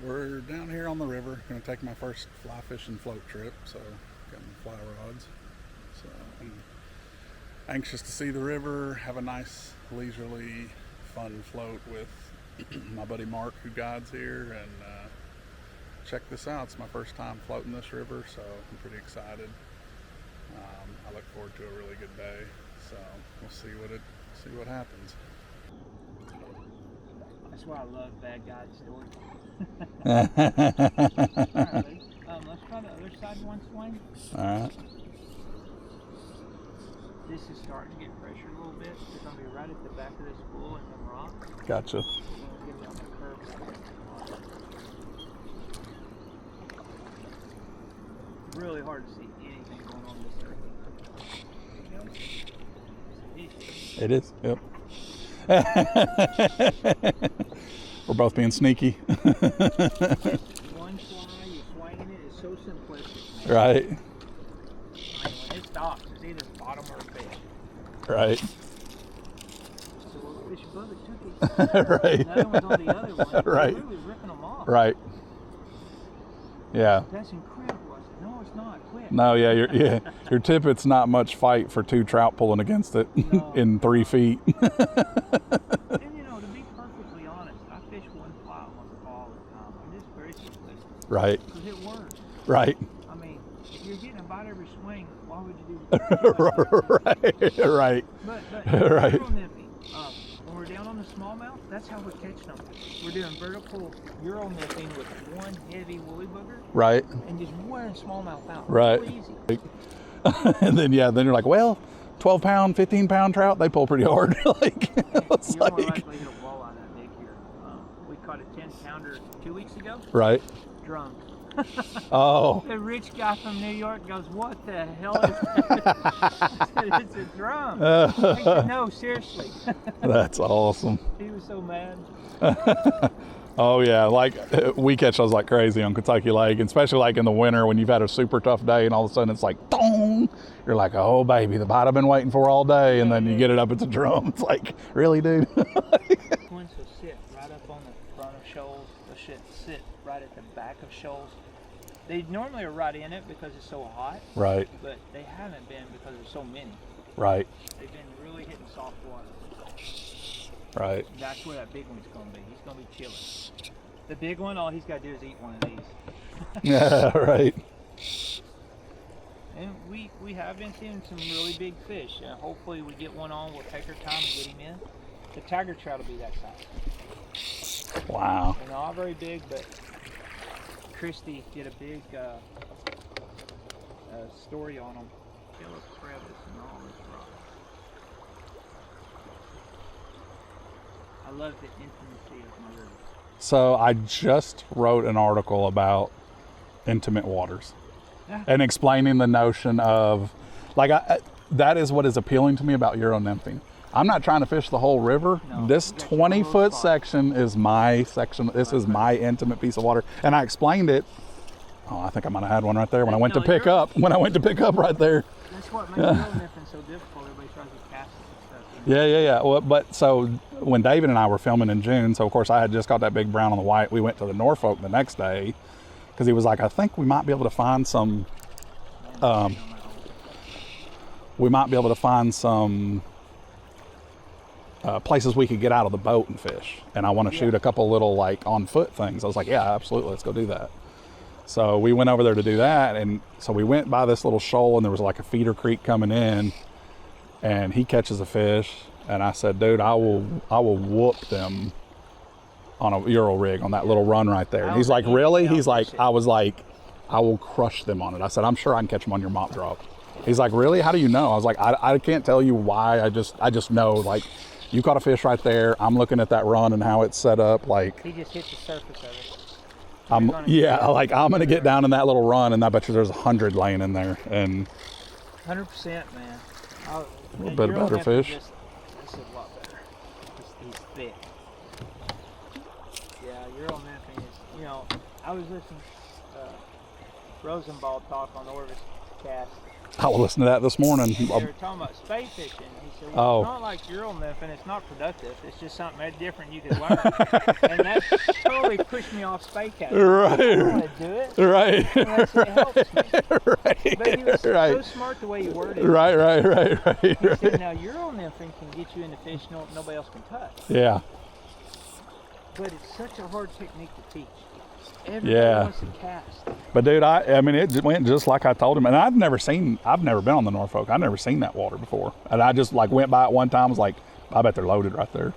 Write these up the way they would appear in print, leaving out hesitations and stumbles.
We're down here on the river. Going to take my first fly fishing float trip, so getting fly rods. So I'm anxious to see the river, have a nice, leisurely, fun float with my buddy Mark, who guides here, and check this out. It's my first time floating this river, so I'm pretty excited. I look forward to a really good day. So we'll see what happens. That's why I love bad guy stories. Alright, buddy. Let's try the other side one swing. Alright. This is starting to get pressure a little bit. It's going to be right at the back of this pool and them rocks. Gotcha. We're going to get down the curve back there. Really hard to see anything going on this area. It is, yep. We're both being sneaky. One fly, you swinging it, it's so simplistic. Man. Right. I mean, when it stops, it's either bottom or fish. Right. So what fish above it took it. Right. Another one's on the other one. Right. You're really ripping them off. Right. Yeah. That's incredible. I said, no, it's not. Quit. No, yeah, your tippet's not much fight for two trout pulling against it in 3 feet. And you know, to be perfectly honest, I fish one fly almost all the time. I'm just very simplistic. Right. Because it works. Right. I mean, if you're getting a bite every swing, why would you do Right. Right. But Right. Euro nymphing, when we're down on the smallmouth, that's how we're catching them. We're doing vertical Euro nymphing with one heavy woolly booger. Right. And just wearing smallmouth out. Right. Real easy. And then you're like, well, 12-pound, 15-pound trout, they pull pretty hard. Like, it's You're more like, likely to hit a walleye that big here. We caught a 10-pounder 2 weeks ago. right. Drunk. Oh. The rich guy from New York goes, what the hell is that? I said, it's a drum. I said, no, seriously. That's awesome. He was so mad. Oh yeah, like we catch those like crazy on Kentucky Lake, and especially like in the winter when you've had a super tough day and all of a sudden it's like, dong! You're like, oh baby, the bite I've been waiting for all day, and then you get it up, it's a drum. It's like, really, dude? Ones will sit right up on the front of shoals. They'll sit right at the back of shoals. They normally are right in it because it's so hot. Right. But they haven't been because there's so many. Right. They've been really hitting soft water. Right. That's where that big one's going to be. He's going to be chilling. The big one, all he's got to do is eat one of these. Yeah, right. And we have been seeing some really big fish. Hopefully we get one on, we'll take our time and get him in. The tiger trout will be that size. Wow. They're not very big, but Christy did a big story on them. Philip crevice and all this rock. I love the intimacy of my river. So I just wrote an article about intimate waters. Yeah. And explaining the notion of, like, that is what is appealing to me about Euro nymphing. I'm not trying to fish the whole river. No, this 20-foot section is my section. This is my intimate piece of water. And I explained it. Oh, I think I might have had one right there when I went to pick up. When I went to pick up right there. That's what makes Euro nymphing so difficult. Everybody tries to cast it and stuff. You know? Yeah. Well, but so when David and I were filming in June, so of course I had just got that big brown on the white. We went to the Norfolk the next day because he was like, I think we might be able to find some. We might be able to find some places we could get out of the boat and fish. And I want to shoot a couple little like on foot things. I was like, yeah, absolutely, let's go do that. So we went over there to do that, and so we went by this little shoal, and there was like a feeder creek coming in, and he catches a fish, and I said, dude, I will whoop them on a Euro rig on that little run right there. And he's like, really? He's like, I was like, I will crush them on it. I said, I'm sure I can catch them on your mop drop. He's like, really? How do you know? I was like, I can't tell you why. I just know, like, you caught a fish right there. I'm looking at that run and how it's set up. Like, he just hit the surface of it. I'm going to get down in that little run, and I bet you there's 100 laying in there. And 100%, man. A little bit better fish. This is a lot better. He's thick. Yeah, Euro nymphing is, you know, I was listening to Rosenbald talk on Orvis Cast. I will listen to that this morning. And they were talking about spay fishing. He said, well, it's not like you're on nymphing, it's not productive. It's just something different you can learn. And that totally pushed me off spay casting. Right. I want to do it. Right. And that's what helps me. Right. But he was so smart the way he worded it. Right. He said, now your own nymphing can get you into fish nobody else can touch. Yeah. But it's such a hard technique to teach. Everybody wants to cast. But dude, I mean, it went just like I told him. And I've never been on the Norfolk. I've never seen that water before. And I just like went by it one time. I was like, I bet they're loaded right there.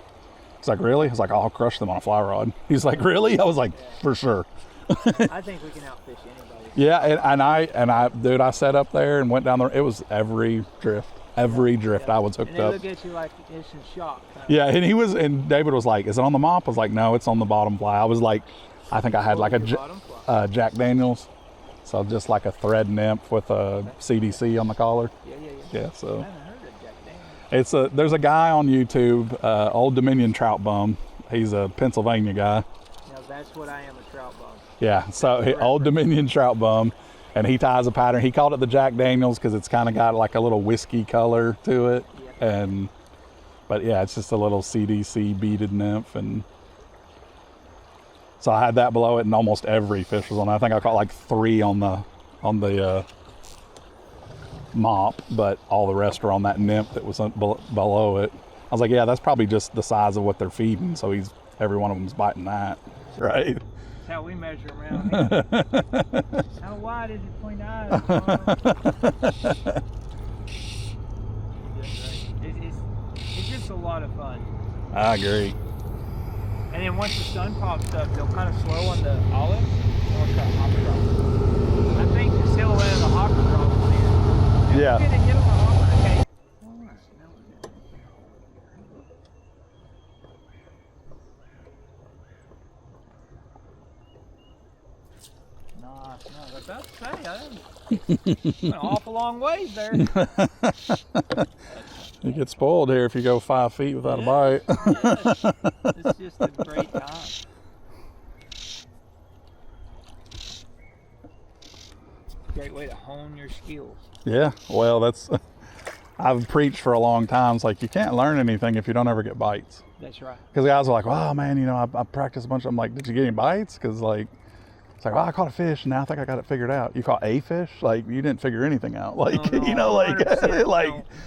He's like, really? I was like, oh, I'll crush them on a fly rod. He's like, really? I was like, for sure. I think we can outfish anybody. Yeah, and I, dude, I sat up there and went down there. It was every drift I was hooked and they up. look at you like it's in shock. Yeah, and David was like, is it on the mop? I was like, no, it's on the bottom fly. I was like, I think I had like a Jack Daniels. So just like a thread nymph with a CDC on the collar. Yeah, so. I haven't heard of Jack Daniels. There's a guy on YouTube, Old Dominion Trout Bum. He's a Pennsylvania guy. Now that's what I am, a trout bum. Yeah, so Old Dominion Trout Bum. And he ties a pattern. He called it the Jack Daniels because it's kind of got like a little whiskey color to it. But yeah, it's just a little CDC beaded nymph. And so I had that below it, and almost every fish was on it. I think I caught like 3 on the mop, but all the rest were on that nymph that was below it. I was like, yeah, that's probably just the size of what they're feeding. So every one of them's biting that, right? That's how we measure around here. How wide is it between the eyes? It's just a lot of fun. I agree. And then once the sun pops up, they'll kind of slow on the olive, and we'll try hopper drop. I think the silhouette of the hopper drop is clear. Yeah. We're gonna get on the hopper, okay? No, I was about to say, I went an awful long ways there. You get spoiled here if you go 5 feet without a bite. Yes. It's just a great time. Great way to hone your skills. Yeah, well, I've preached for a long time. It's like, you can't learn anything if you don't ever get bites. That's right. Because guys are like, oh man, I practiced a bunch. I'm like, did you get any bites? Because it's like, I caught a fish and now I think I got it figured out. You caught a fish? Like, you didn't figure anything out. Like, no, like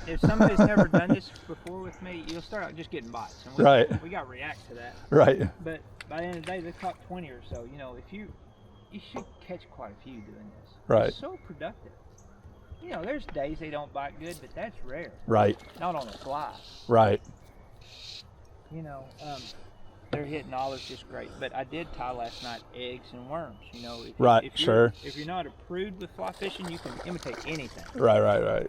if somebody's never done this before with me, you'll start out just getting bites. And we got to react to that. Right. But by the end of the day, they caught 20 or so. If you should catch quite a few doing this. Right. It's so productive. There's days they don't bite good, but that's rare. Right. Not on a fly. Right. They're hitting olives just great. But I did tie last night eggs and worms. If you're not a prude with fly fishing, you can imitate anything. Right.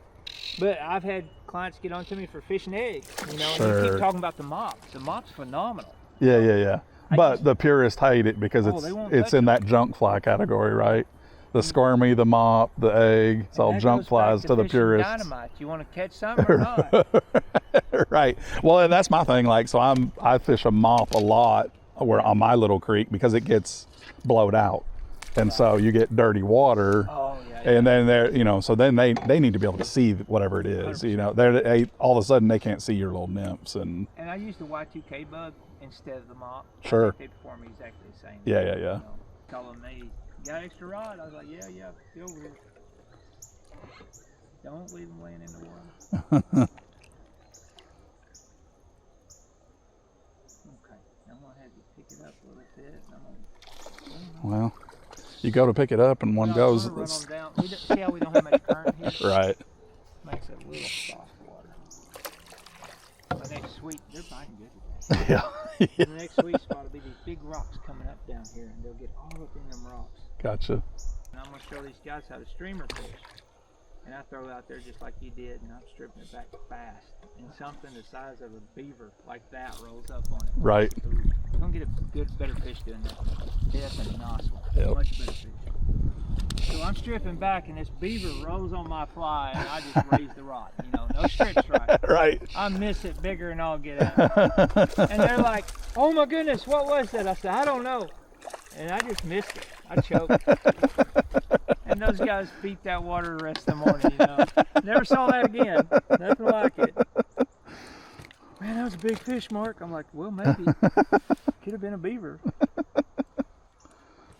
But I've had clients get on to me for fishing eggs. And you keep talking about the mop. The mop's phenomenal. Yeah. But the purists hate it because it's in that junk fly category, right? The squirmy, the mop, the egg, it's all junk flies to the purists. Dynamite. You want to catch something or not? Right. Well, and that's my thing. Like, so I fish a mop a lot on my little creek because it gets blowed out, and so you get dirty water. Oh yeah. And then so then they need to be able to see whatever it is. 100%. They all of a sudden they can't see your little nymphs and I use the Y2K bug instead of the mop. Sure. They perform exactly the same. Yeah. Calling me. Got extra rod? I was like, yeah, get over here. Don't leave them laying in the water. Okay, I'm gonna have you pick it up a little bit. Well, you go to pick it up and one goes. Run them down. See how we don't have much current here? Right. Makes it a little soft water. My next sweet, they're biting good today. Yeah. The next sweet spot will be these big rocks coming up down here, and they'll get all up in them rocks. Gotcha. And I'm going to show these guys how to streamer fish. And I throw it out there just like you did, and I'm stripping it back fast. And something the size of a beaver like that rolls up on it. Right. Ooh, you're going to get a better fish doing that. Yeah, that's a nice one. Yep. Much better fish. So I'm stripping back, and this beaver rolls on my fly, and I just raise the rod. No strip strike. Right. I miss it bigger than I'll get out. And they're like, oh my goodness, what was that? I said, I don't know. And I just missed it. I choked. And those guys beat that water the rest of the morning, you know. Never saw that again. Nothing like it. Man, that was a big fish, Mark. I'm like, well, maybe. Could have been a beaver.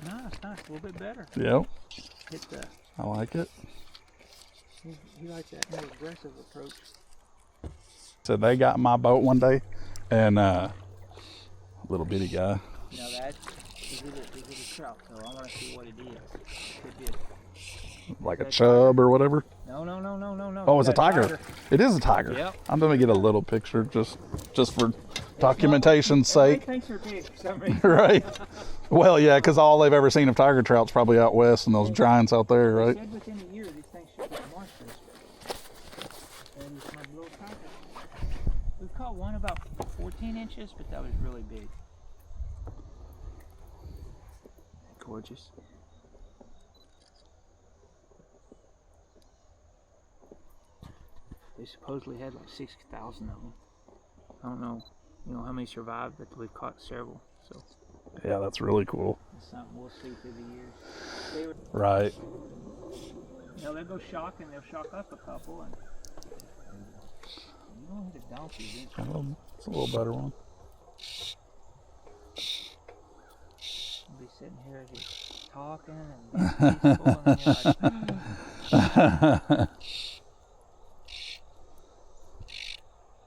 Nice, a little bit better. Yep. Hit the. I like it. He likes that more aggressive approach. So they got in my boat one day, and little bitty guy. Now that is it a trout? So I want to see what it is. Could be Like a chub or whatever. No. Oh, it's a tiger. It is a tiger. Yep. I'm gonna get a little picture just for documentation's sake. Thanks for big for some reason. Right. Well, yeah, because all they've ever seen of tiger trout's probably out west and those giants out there, right? They said within a year these things should get monstrous. And it's my little tiger. We've caught one about 14 inches, but that was really big. Gorgeous. They supposedly had like 60,000 of them. I don't know, how many survived, but we've caught several. So Yeah, that's really cool. it's something we'll see through the years. Right. They'll go shock and they'll shock up a couple, and you don't hit a donkey eventually. It's a little better one. You'll be sitting here just talking and being peaceful, and then you're like,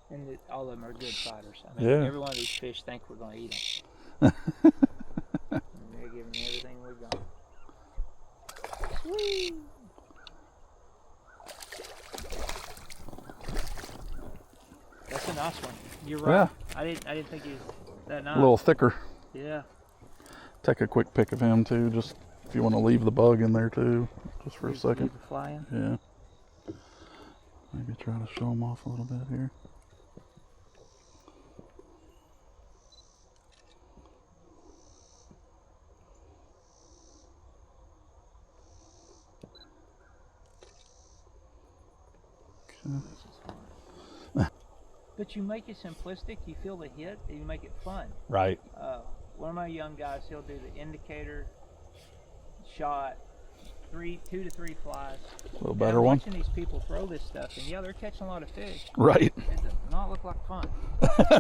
and all of them are good fighters. I mean, Yeah. every one of these fish think we're going to eat them. And they're giving me everything we've got. Sweet. That's a nice one. You're right. Yeah. I didn't think he was that nice. A little thicker. Yeah. Take a quick pic of him too, just if you want to leave the bug in there too, just for a second. Leave the fly in. Yeah. Maybe try to show him off a little bit here. But you make it simplistic. You feel the hit, and you make it fun. Right. One of my young guys, he'll do the indicator shot, 2 to 3 flies. A little And better I'm one. watching these people throw this stuff, and yeah, they're catching a lot of fish. Right. It does not look like fun.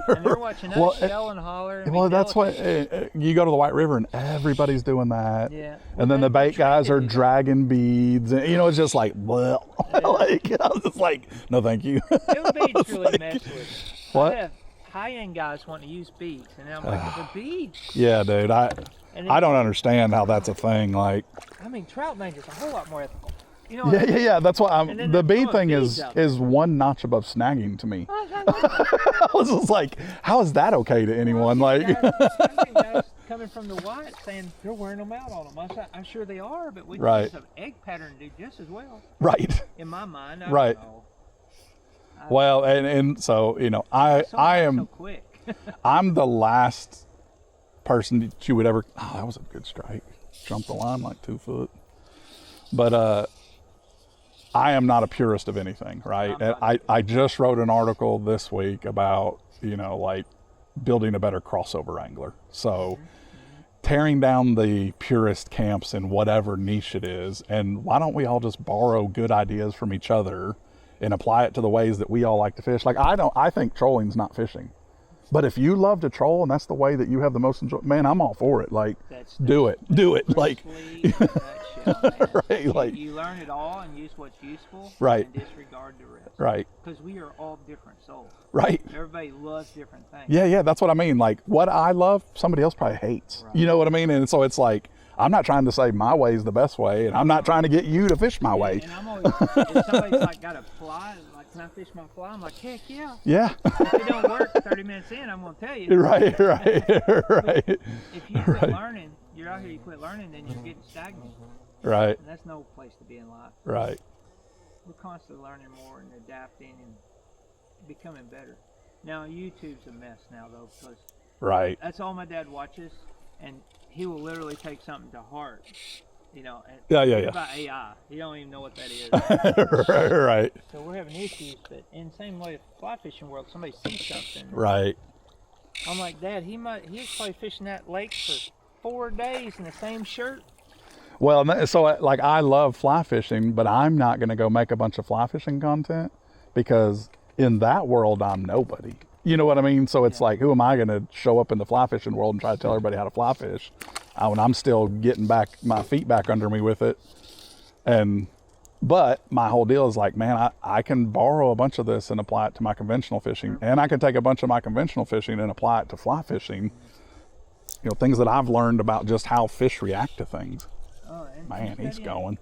And they're watching us yell and holler. And Well, be that's what delicate. you go to the White River and everybody's doing that. Yeah. And then the Well, bait guys are do that. dragging beads, and it's just like, well, like I was just like, no, thank you. Them beads really like, mess with. What? I have high-end guys wanting to use beads, and I'm like, the beads. Yeah, dude, I And don't understand how that's a thing. Like, I mean, trout managers are a whole lot more ethical. yeah. That's why And then the they're bead throwing thing beads is out there. is one notch above snagging to me. I know. I was just like, how is that okay to anyone? Well, Like, I've seen guys coming from the white saying they're wearing them out on them. I'm sure they are, but we Right. use an egg pattern to do just as well. right. In my mind, I Right. don't know. Well, and so I am so quick. I'm the last person that you would ever. Oh, that was a good strike. Jumped the line like 2 foot. But I am not a purist of anything, right? And I just wrote an article this week about like building a better crossover angler. So tearing down the purist camps in whatever niche it is, and why don't we all just borrow good ideas from each other and apply it to the ways that we all like to fish? Like I think trolling's not fishing. But if you love to troll and that's the way that you have the most enjoy, man, I'm all for it. Like, do it. Like, right? Like, you learn it all and use what's useful, right? And disregard the rest, right? Because we are all different souls, right? Everybody loves different things. Yeah, that's what I mean. Like, what I love, somebody else probably hates. Right. You know what I mean? And so it's like, I'm not trying to say my way is the best way, and I'm not trying to get you to fish my way. And I'm always, if somebody's like got a fly, like, can I fish my fly? I'm like, heck yeah. Yeah. If it don't work 30 minutes in, I'm gonna tell you. Right. If you quit learning, you're out here, you quit learning, then you're getting stagnant. Right. And that's no place to be in life. Right. We're constantly learning more and adapting and becoming better. Now YouTube's a mess now though, because right. That's all my dad watches, and he will literally take something to heart. And Yeah. about AI. He don't even know what that is. right. So we're having issues, but in the same way, with the fly fishing world, somebody sees something. Right. I'm like, Dad, he's probably fishing that lake for 4 days in the same shirt. Well, so like I love fly fishing, but I'm not going to go make a bunch of fly fishing content because in that world I'm nobody. You know what I mean? So it's like, who am I going to show up in the fly fishing world and try to tell everybody how to fly fish when I'm still getting my feet back under me with it? But my whole deal is like, man, I can borrow a bunch of this and apply it to my conventional fishing, and I can take a bunch of my conventional fishing and apply it to fly fishing. You know, things that I've learned about just how fish react to things. Oh, and Man, he's going.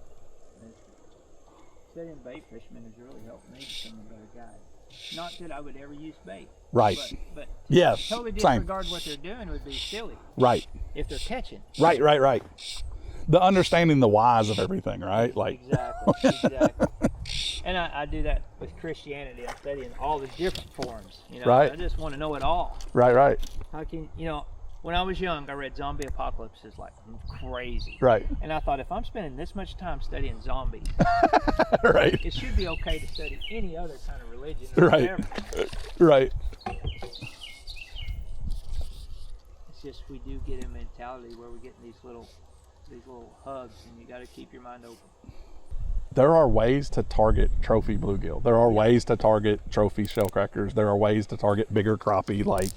Studying bait fishermen has really helped me become a better guide. Not that I would ever use bait. Right. But yeah, totally same. disregard what they're doing would be silly. Right. If they're catching. Right. The understanding the whys of everything, right? Like exactly. And I do that with Christianity. I'm studying all the different forms. You know, right. I just want to know it all. Right. How can when I was young, I read zombie apocalypses like crazy. Right. And I thought, if I'm spending this much time studying zombies, right, it should be okay to study any other kind of religion. Or whatever. Right. It's just we do get a mentality where we get in these little hubs, and you got to keep your mind open. There are ways to target trophy bluegill. There are ways to target trophy shellcrackers. There are ways to target bigger crappie. Like,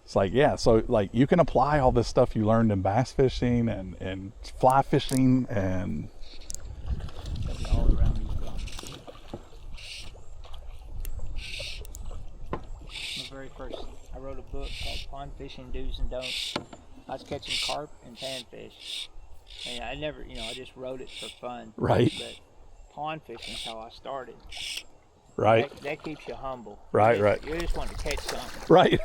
it's like, yeah, so like you can apply all this stuff you learned in bass fishing and fly fishing and all around these guys. The very first, I wrote a book called Pond Fishing Do's and Don'ts. I was catching carp and panfish. And I never, I just wrote it for fun. Right. But pond fishing is how I started. Right. That keeps you humble. Right. You just want to catch something. Right.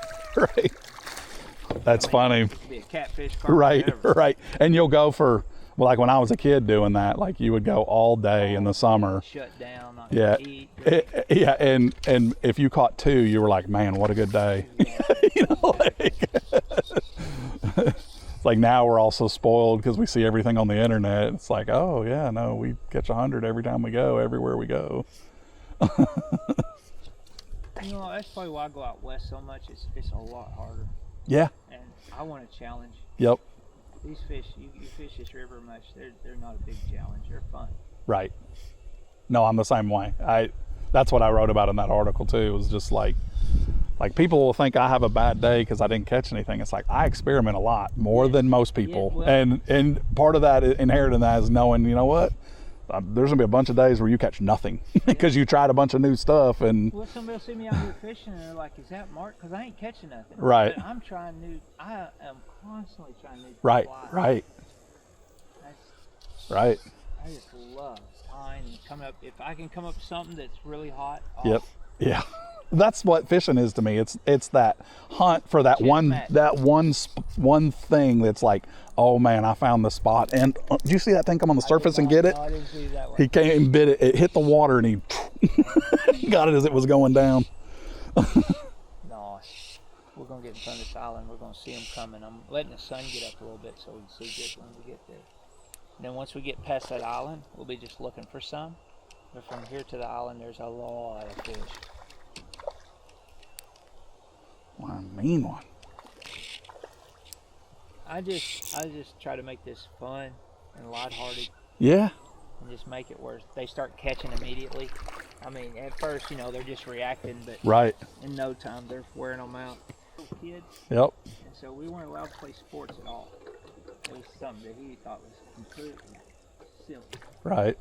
That's funny. It could be a catfish, carp, right. Right. And you'll go for, well, like when I was a kid doing that, like you would go all day in the summer. Shut down, not eat. Yeah, and if you caught 2, you were like, man, what a good day. It's like now we're also spoiled because we see everything on the internet. It's like, oh yeah, no, we catch 100 every time we go, everywhere we go. That's probably why I go out west so much. It's a lot harder. Yeah. And I want a challenge. Yep. These fish, you fish this river much, they're not a big challenge. They're fun. Right. No, I'm the same way. That's what I wrote about in that article too. It was just like people will think I have a bad day because I didn't catch anything. It's like I experiment a lot more than most people, and part of that inherent in that is knowing, you know what, there's gonna be a bunch of days where you catch nothing because you tried a bunch of new stuff. And somebody will see me out here fishing and they're like, "Is that Mark?" Because I ain't catching nothing. Right. But I'm trying new. I am constantly trying new. Right. Right. Right. I just love tying and coming up. If I can come up with something that's really hot. Yep. Yeah. That's what fishing is to me. It's that hunt for that one thing that's like, oh man, I found the spot. And did you see that thing come on the surface and get it? No, I didn't see that one. He came and bit it. It hit the water and he got it as it was going down. Nice. We're gonna get in front of this island. We're gonna see them coming. I'm letting the sun get up a little bit so we can see good when we get there. And then once we get past that island, we'll be just looking for some. But from here to the island, there's a lot of fish. What a mean one. I just try to make this fun and lighthearted. Yeah. And just make it where they start catching immediately. I mean, at first, they're just reacting, but right. In no time, they're wearing them out. Kids. Yep. And so we weren't allowed to play sports at all. It was something that he thought was completely silly. Right.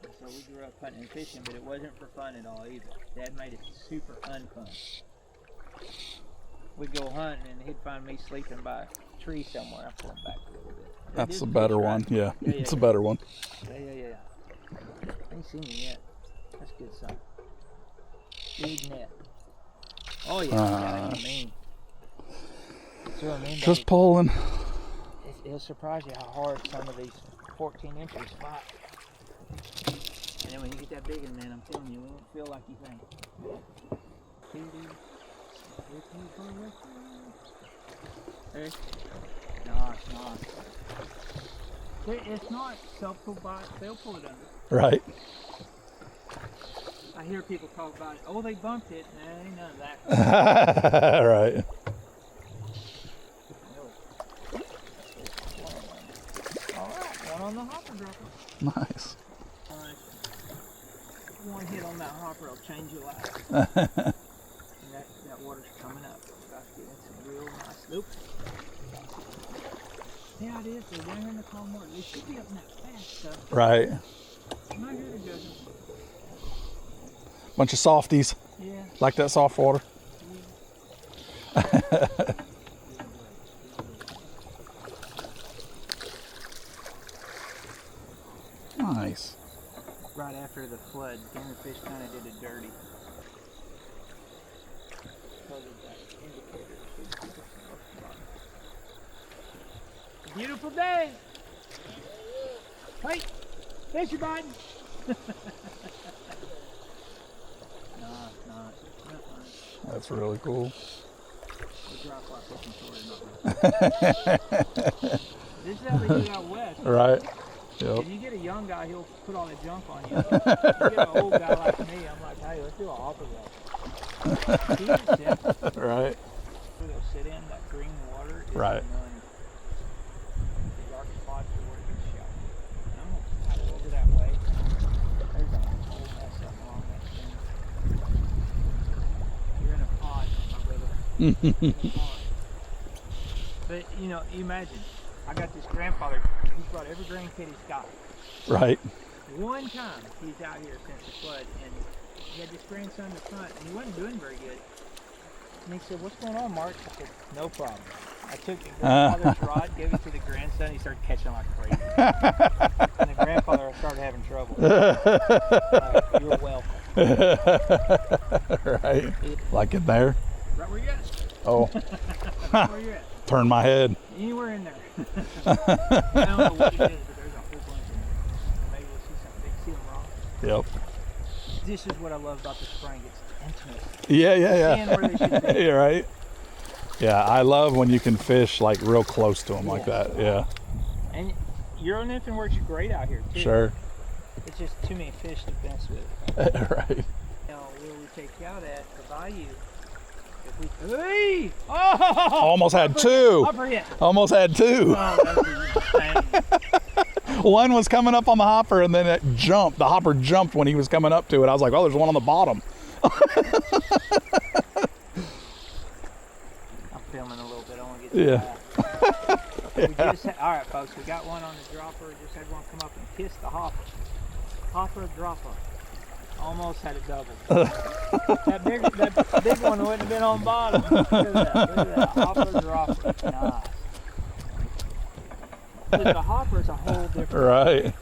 And so we grew up hunting and fishing, but it wasn't for fun at all either. Dad made it super unfun. We'd go hunting and he'd find me sleeping by a tree somewhere. I pull him back a little bit. That's a better one. Yeah. It's a better one. Yeah. Ain't seen me yet. That's good son. Big net. Oh yeah, I mean. Just pulling. It'll surprise you how hard some of these 14 inches fight. And then when you get that big one, man, I'm telling you, it won't feel like you think. Hey. Nice. It's not self-pull bite, they'll pull it under. Right. I hear people talk about it. Oh, they bumped it. Nah, ain't none of that. Right. All right, one on a hopper dropper. Nice. One hit on that hopper will change your life. And that water's coming up. About to get in some real nice. Nope. Yeah, it is. They're down here in the calm water. They should be up in that fast stuff. Right. I'm not here to judge them. Bunch of softies. Yeah. Like that soft water. Nice. Right after the flood, then the fish kind of did it dirty. Beautiful day. Hey, fish you biting. Not. That's really cool. This is how they do out west. Right. Yep. If you get a young guy, he'll put all the junk on you. If you get an old guy like me, I'm like, hey, let's do a hopper rod. Right. They'll sit in that green water. Right. The dark spots are where it gets shot. I'm going to paddle over that way. There's a whole mess up along that thing. You're in a pod, my brother. You're in a pod. But, you know, you imagine, I got this grandfather, he's brought every grandkid he's got. Right. One time he's out here since the flood, and he had this grandson in the front, and he wasn't doing very good. And he said, "What's going on, Mark?" I said, "No problem." I took the grandfather's rod, gave it to the grandson, he started catching like crazy. And the grandfather started having trouble. You're welcome. Right. Like in there? Right where you at? Oh. Right where you at? Turn my head. Anywhere in there. I don't know what it is, but there's a whole bunch in there. Maybe we'll see something. They see them wrong. Yep. This is what I love about the spring. It's intimate. Yeah. Seeing where they should be. You're right. Yeah, I love when you can fish like real close to them like that. Yeah. And Euro nymphing works great out here too. Sure. It's just too many fish to fence with. Right. Now, where we take you out at the bayou, if we, hey! Oh! Almost had two. Upper hit. Almost had two. Oh, that would be insane. One was coming up on the hopper and then it jumped. The hopper jumped when he was coming up to it. I was like, oh, there's one on the bottom. I'm filming a little bit. I want to get to that. All right, folks, we got one on the dropper. Just had one come up and kiss the hopper. Hopper dropper. Almost had it double. that big one wouldn't have been on bottom. Look at that. Hopper dropper. Nice. The hopper is a whole different. Right.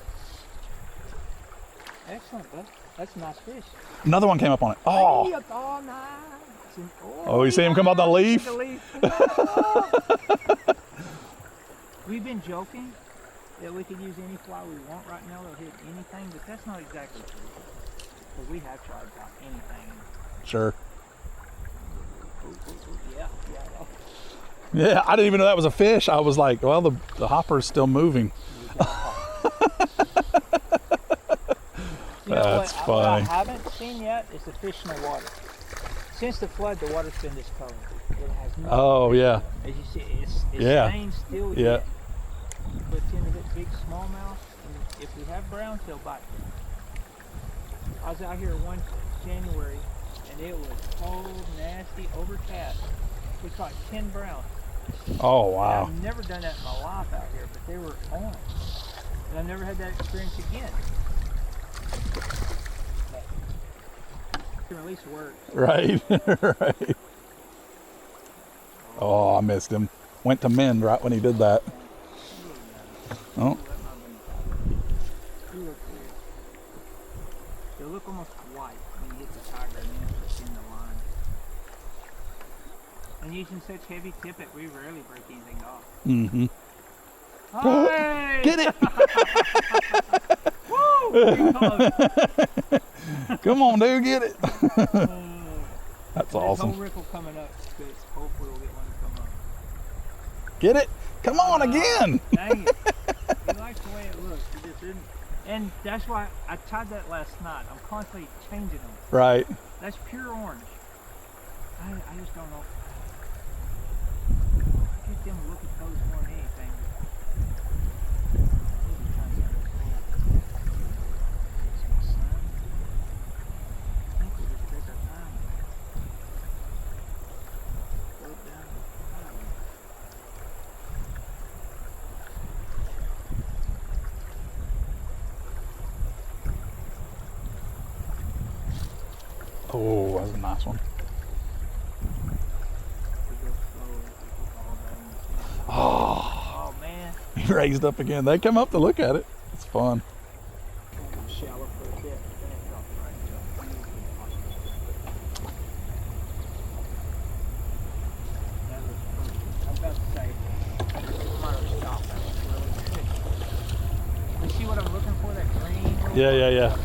Excellent, bud. That's a nice fish. Another one came up on it. Oh. Hey, oh, nice. Oh, you see him come out the leaf? We've been joking that we could use any fly we want right now. They'll hit anything, but that's not exactly true. Because we have tried about anything. Sure. Yeah. Yeah, I didn't even know that was a fish. I was like, well, the hopper is still moving. You know That's what funny. I haven't seen yet is the fish in the water. Since the flood, the water's been discolored. It has no. Oh, yeah. As you see, it's Yeah. stained still Yeah. yet. But into that big smallmouth, and if we have browns, they'll bite. I was out here one January, and it was cold, nasty, overcast. We caught 10 browns. Oh, wow. I've never done that in my life out here, but they were on. And I've never had that experience again. It can at least work. Right. Right. Oh, I missed him. Went to mend right when he did that. Oh. They'll look almost white when you hit the tiger and then it's in the line. And using such heavy tippet, we rarely break anything off. Mm-hmm. Hey! Get it! Woo! Come on, dude, get it. That's awesome. There's no rickle coming up, but hopefully we'll get one to come up. Get it? Come on again. Dang it. He likes the way it looks. He just didn't. And that's why I tried that last night. I'm constantly changing them. Right. That's pure orange. I just don't know. Get them to look at those more than anything. Oh, that's a nice one. Oh, Oh man. he raised up again. They come up to look at it. It's fun. Shallow for a bit. Then it dropped right That was perfect. I'm about to say, I might have stopped. That was really good. You see what I'm looking for? That green? Yeah.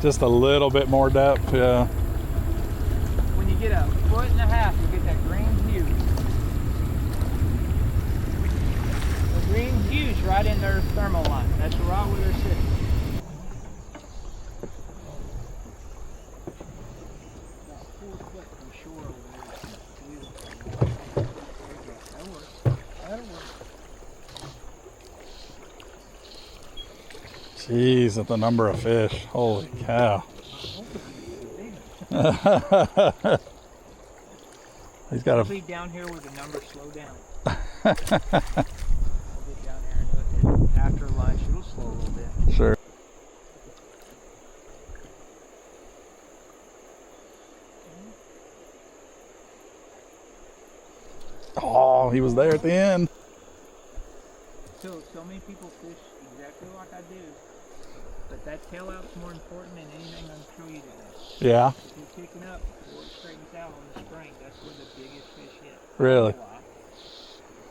Just a little bit more depth, yeah. When you get a foot and a half, you get that green hue. The green hue's right in their thermal line. That's right where they're sitting. About 4 foot from shore over there. That'll work. That'll work. Jeez, at the number of fish. Holy cow. He's got I'll a. be down here where the numbers slow down. I'll get down there and look at after lunch. It'll slow a little bit. Sure. Oh, he was there at the end. So many people fish exactly like I do, but that tail out's more important than anything I'm showing you today. Yeah. If you're picking up or it straightens out on the spring, that's where the biggest fish hit. Really?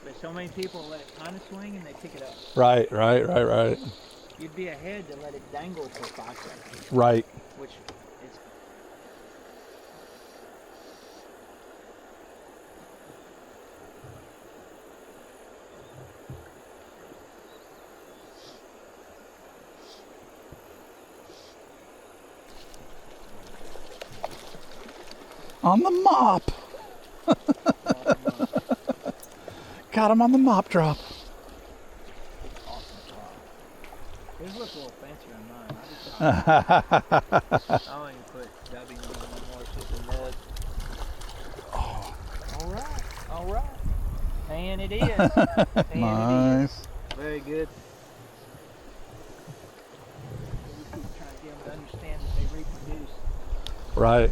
But so many people let it kind of swing and they pick it up. Right. You'd be ahead to let it dangle for 5 seconds. Right. Which is On the mop. Got him on the mop drop. awesome trout. His look a little fancier than mine. I don't even put dubbing on them anymore. It's just a mud. Oh, All right. And it is. And nice. It is. Very good. We keep trying to get them to understand that they reproduce. Right.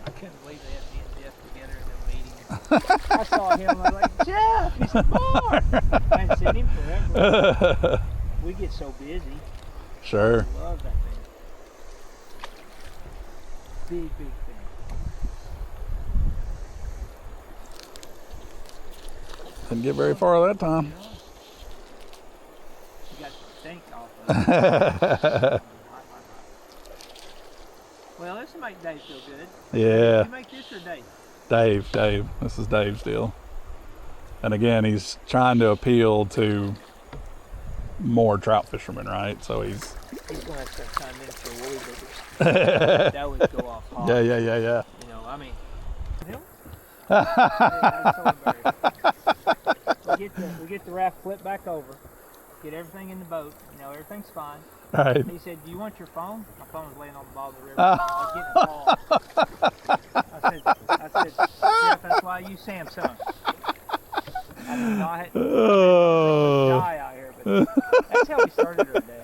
I couldn't believe they had me and Jeff together in them meetings. I saw him, I was like, Jeff, he's more. I hadn't seen him forever. We get so busy. Sure. I love that thing. Big thing. Didn't get very far that time. You know? You got to think off of it. Well, this will make Dave feel good. Yeah. Did you make this or Dave? Dave. This is Dave's deal. And again, he's trying to appeal to more trout fishermen, right? So he's going to start signing in for woolly biggers. That would go off hard. Yeah. You know, I mean, him? That's so embarrassing. We get the raft flipped back over, get everything in the boat. You know, everything's fine. Right. He said, "Do you want your phone?" My phone was laying on the bottom of the river. I was getting called. I said, Jeff, that's why I use Samsung. I did not die out here, but that's how we started our day.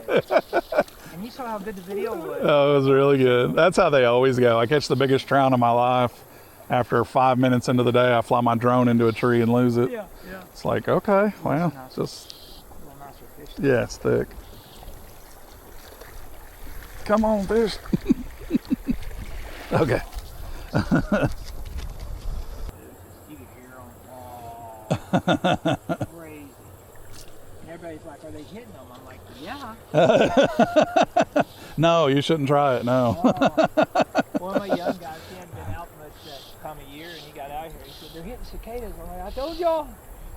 And you saw how good the video was. Oh, it was really good. That's how they always go. I catch the biggest trout of my life. After 5 minutes into the day, I fly my drone into a tree and lose it. Yeah. It's like, okay, well, Nice. just, A little nicer fish. yeah, it's thick. Come on, fish. Okay. You could hear them. Oh, crazy. And everybody's like, "Are they hitting them?" I'm like, "Yeah." No, you shouldn't try it, no. One of my young guys, he hadn't been out much that time of year, and he got out here. He said, "They're hitting cicadas." I'm like, "I told y'all."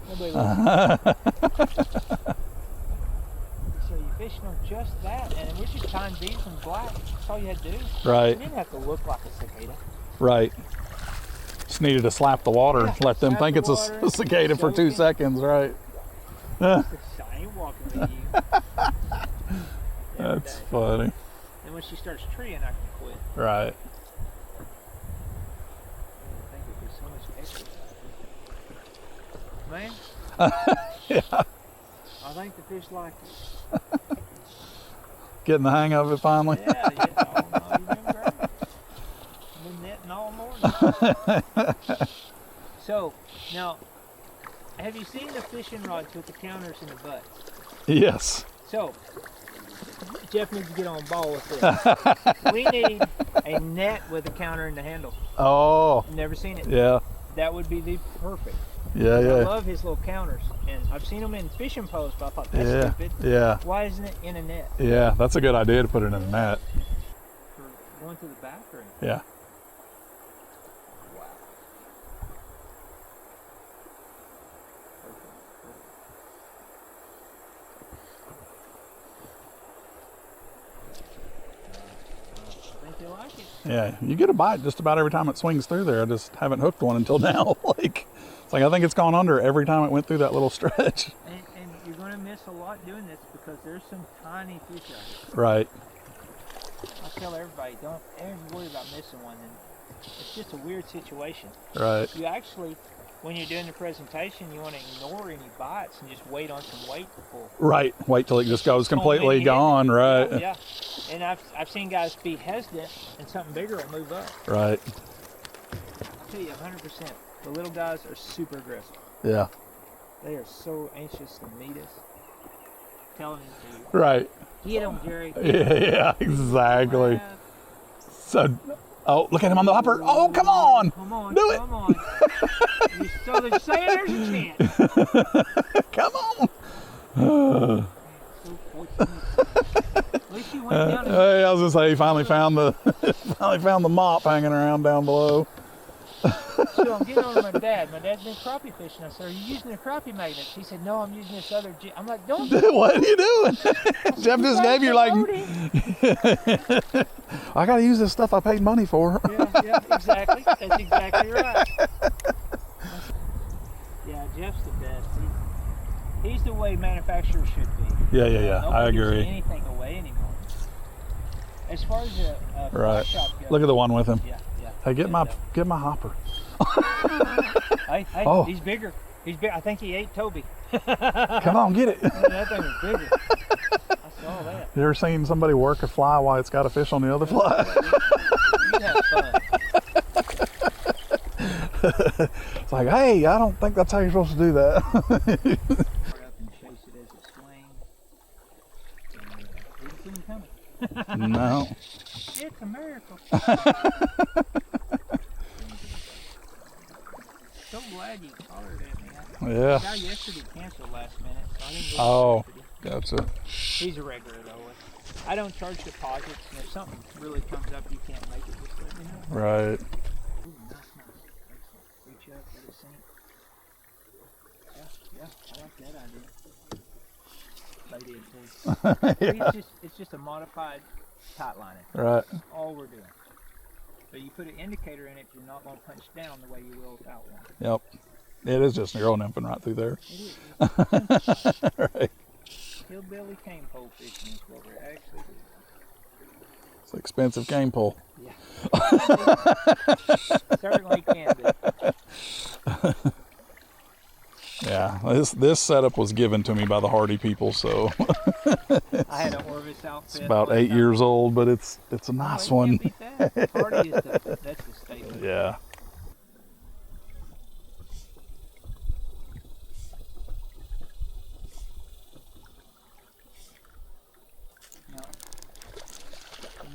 Nobody listens. So you fishing them just that, and we're just tying these in black. That's all you had to do. Right. You didn't have to look like a cicada. Right. Just needed to slap the water, Yeah, let them slap think the it's water, a cicada for 2 soak it. seconds, right? I ain't walking with you. That's funny. And when she starts treeing, I can quit. Right. I think there's so much exercise. Man, Yeah. I think the fish like it. Getting the hang of it finally. Yeah, yeah. Oh, no, you've been great. Been netting all morning. So, now, have you seen the fishing rods with the counters in the butts? Yes. So, Jeff needs to get on ball with this. We need a net with a counter in the handle. Oh. Never seen it. Yeah. That would be the perfect. Yeah, I yeah. love his little counters, and I've seen them in fishing poles, but I thought that's stupid. Yeah. Why isn't it in a net? Yeah, that's a good idea to put it in a net. For going to the bathroom. Yeah. Wow. I think they like it. Yeah, you get a bite just about every time it swings through there. I just haven't hooked one until now. It's like I think it's gone under every time it went through that little stretch. And you're going to miss a lot doing this because there's some tiny fish out here. Right. I tell everybody, don't ever worry about missing one. And it's just a weird situation. Right. You actually, when you're doing the presentation, you want to ignore any bites and just wait on some weight to pull. Right. Wait till it just goes completely gone. Right. Yeah. And I've seen guys be hesitant and something bigger will move up. Right. I'll tell you 100%. The little guys are super aggressive. Yeah. They are so anxious to meet us. Telling them to Right. get them, Jerry. Yeah, exactly. So, oh, look at him on the upper. Oh, come on. Come on. Do it. Come on. So they're saying there's a chance. Come on. So fortunate. At least you went down. Hey, I was gonna say he finally found the mop hanging around down below. So I'm getting over my dad. My dad's been crappie fishing. I said, "Are you using the crappie magnets?" He said, "No, I'm using this other." I'm like, "Don't." What are you doing? Jeff just gave you like. I gotta use this stuff I paid money for. Yeah, exactly. That's exactly right. Yeah, Jeff's the best. He's the way manufacturers should be. Yeah. Nobody I gives agree. anything away anymore. As far as a Right. shop goes, Look at the one with him. Yeah. Hey, get my hopper. Hey, Oh. He's bigger. He's big. I think he ate Toby. Come on, get it. That thing was bigger. I saw that. You ever seen somebody work a fly while it's got a fish on the other fly? You have fun. It's like, hey, I don't think that's how you're supposed to do that. Up and chase it as it swings. Didn't see him coming. No. It's a miracle. So glad you hollered at me. Yeah. The guy yesterday canceled last minute, so I didn't go Oh, yesterday. gotcha. He's a regular though. I don't charge deposits, and if something really comes up you can't make it, just let me know. Right. Ooh, nice. Excellent. Reach up, let it sink. Yeah, I like that idea. They did too. It's just a modified tight liner. Right. That's all we're doing. So you put an indicator in it, you're not going to punch down the way you will without one. Yep. It is just you're nymphing right through there. It is. Right. Hillbilly cane pole fishing is what we're actually doing. It's an expensive game pole. Yeah. Certainly can be. Yeah, this setup was given to me by the Hardy people, so I had an Orvis outfit. it's about 8 years old, but it's a nice one. Beat that. Hardy is that's the statement. Yeah. Now,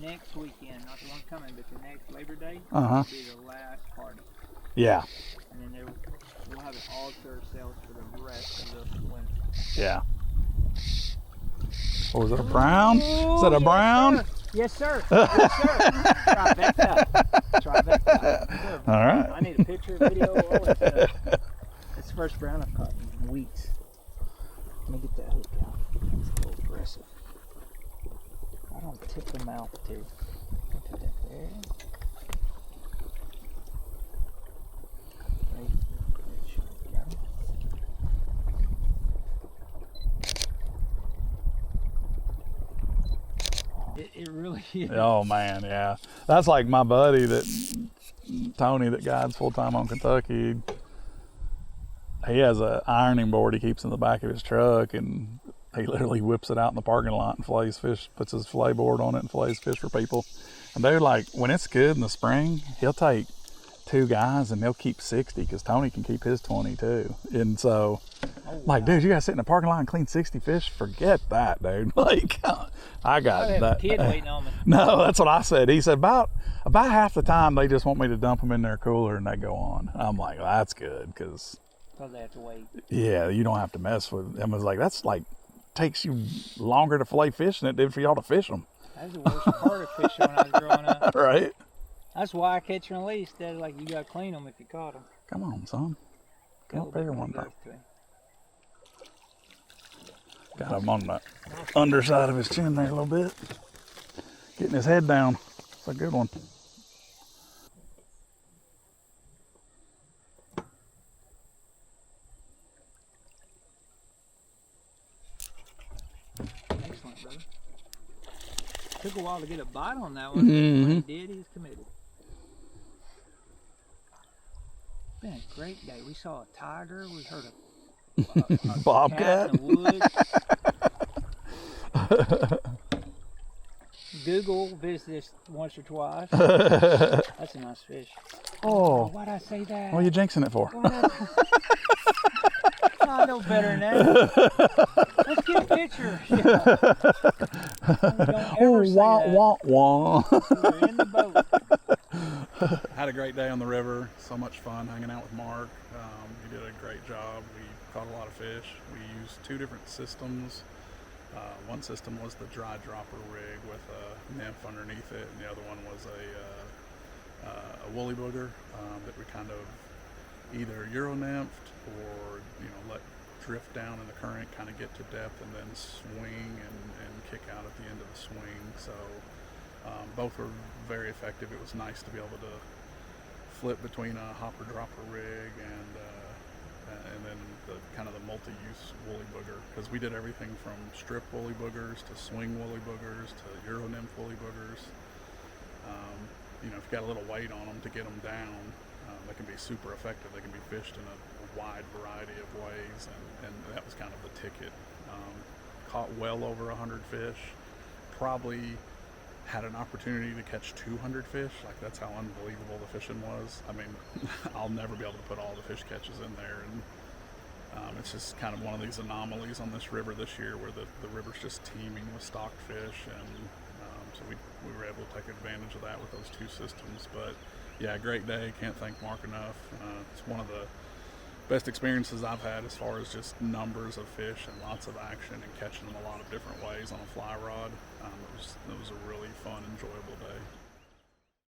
next weekend, not the one coming, but the next Labor Day Uh-huh. will be the last party. Yeah. And then we'll have it all to ourselves for the rest of the winter. Yeah. What was it, a brown? Is that a brown? Yes, sir. Yes, sir. Trifecta. Trifecta. All right. I need a picture, video, all that stuff. It's the first brown I've caught in weeks. Let me get that hook out. It's a little aggressive. I don't tip the mouth too. Put that there. Right. There should go. It really is. Oh man, yeah. That's like my buddy Tony that guides full time on Kentucky. He has an ironing board he keeps in the back of his truck, and He literally whips it out in the parking lot and fillets fish, puts his fillet board on it and fillets fish for people. And they're like, when it's good in the spring, he'll take 2 guys and they'll keep 60 because Tony can keep his 20 too. And so, like, dude, you gotta sit in the parking lot and clean 60 fish? Forget that, dude. Like, I got have that. a kid waiting on me. No, that's what I said. He said about half the time they just want me to dump them in their cooler and they go on. I'm like, well, that's good because They have to wait. yeah, you don't have to mess with them. It's like that's like takes you longer to fillet fish than it did for y'all to fish them. That was the worst part of fishing when I was growing up. Right? That's why I catch and release. They're like, you gotta clean them if you caught them. Come on, son. Come up here one day. Got him on the underside of his chin there a little bit. Getting his head down. It's a good one. Excellent, brother. Took a while to get a bite on that one. Mm-hmm. When he did, he's committed. Been a great day. We saw a tiger. We heard a Bobcat. cat in the woods. Google visited us once or twice. That's a nice fish. Oh, Why'd I say that? what are you jinxing it for? I know better than that. Let's get a picture. Don't ever say that. We're in the boat. Had a great day on the river. So much fun hanging out with Mark. He did a great job. We caught a lot of fish. We used 2 different systems. One system was the dry dropper rig with a nymph underneath it, and the other one was a woolly booger that we kind of either Euro nymphed or let drift down in the current, kind of get to depth, and then swing and kick out at the end of the swing. So both were very effective. It was nice to be able to flip between a hopper dropper rig and then the kind of the multi-use woolly booger, because we did everything from strip woolly boogers to swing woolly boogers to Euro nymph woolly boogers. If you got a little weight on them to get them down, they can be super effective. They can be fished in a wide variety of ways, and that was kind of the ticket. Caught well over 100 fish. Probably had an opportunity to catch 200 fish. Like, that's how unbelievable the fishing was. I mean, I'll never be able to put all the fish catches in there, and it's just kind of one of these anomalies on this river this year where the river's just teeming with stocked fish, and so we were able to take advantage of that with those 2 systems. But yeah, great day. Can't thank Mark enough. It's one of the best experiences I've had as far as just numbers of fish and lots of action and catching them a lot of different ways on a fly rod. It was